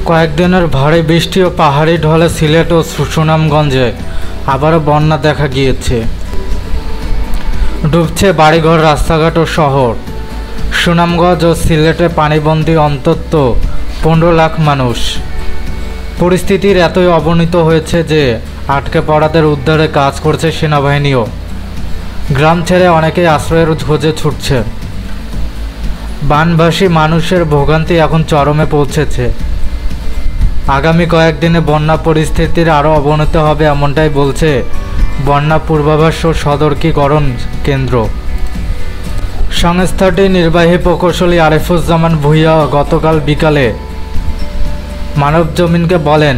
কয়েকদিনের ভারী বৃষ্টি ও পাহাড়ি ঢলে সিলেট ও সুনামগঞ্জে আবারও বন্যা দেখা গিয়েছে। ডুবছে বাড়িঘর, রাস্তাঘাট ও শহর। সুনামগঞ্জ ও সিলেটে পানিবন্দী অন্তত 15 লাখ মানুষ। পরিস্থিতির এতই অবনতি হয়েছে যে আটকে পড়াদের উদ্ধারে কাজ করছে সেনাবাহিনীও। গ্রাম ছেড়ে অনেকেই আশ্রয়ের খোঁজে ছুটছে। বানভাসী মানুষের ভোগান্তি এখন চরমে পৌঁছেছে। আগামী কয়েকদিনে বন্যা পরিস্থিতির আরও অবনতি হবে এমনটাই বলছে বন্যা পূর্বাভাস ও সতর্কীকরণ কেন্দ্র। সংস্থাটির নির্বাহী প্রকৌশলী আরিফুজ্জামান ভূঁইয়া গতকাল বিকালে মানবজমিনকে বলেন,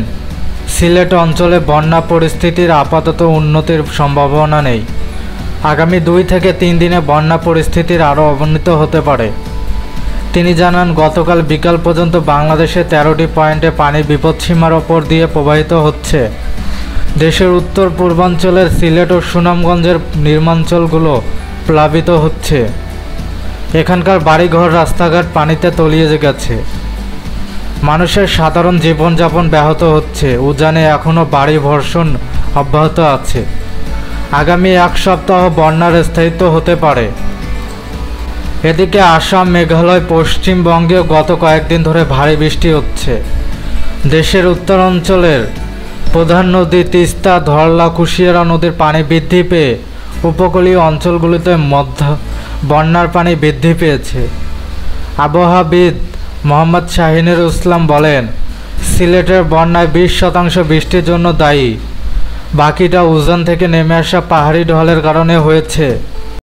সিলেট অঞ্চলে বন্যা পরিস্থিতির আপাতত উন্নতির সম্ভাবনা নেই। আগামী 2 থেকে 3 দিনে বন্যা পরিস্থিতির আরও অবনতি হতে পারে। তিনি জানান, গতকাল বিকাল পর্যন্ত বাংলাদেশে 13টি পয়েন্টে পানি বিপদসীমার ওপর দিয়ে প্রবাহিত হচ্ছে। দেশের উত্তর পূর্বাঞ্চলের সিলেট ও সুনামগঞ্জের নিম্নাঞ্চলগুলো প্লাবিত হচ্ছে। এখানকার বাড়িঘর, রাস্তাঘাট পানিতে তলিয়ে গেছে। মানুষের সাধারণ জীবনযাপন ব্যাহত হচ্ছে। উজানে এখনও বাড়ি বর্ষণ অব্যাহত আছে। আগামী 1 সপ্তাহ বন্যার স্থায়িত্ব হতে পারে। এদিকে আসাম, মেঘালয়, পশ্চিমবঙ্গেও গত কয়েকদিন ধরে ভারী বৃষ্টি হচ্ছে। দেশের উত্তরাঞ্চলের প্রধান নদী তিস্তা, ধরলা, কুশিয়ারা নদীর পানি বৃদ্ধি পেয়ে উপকূলীয় অঞ্চলগুলিতে বন্যার পানি বৃদ্ধি পেয়েছে। আবহাওয়াবিদ মোহাম্মদ শাহিনুর ইসলাম বলেন, সিলেটের বন্যায় 20% বৃষ্টির জন্য দায়ী। বাকিটা উজান থেকে নেমে আসা পাহাড়ি ঢলের কারণে হয়েছে।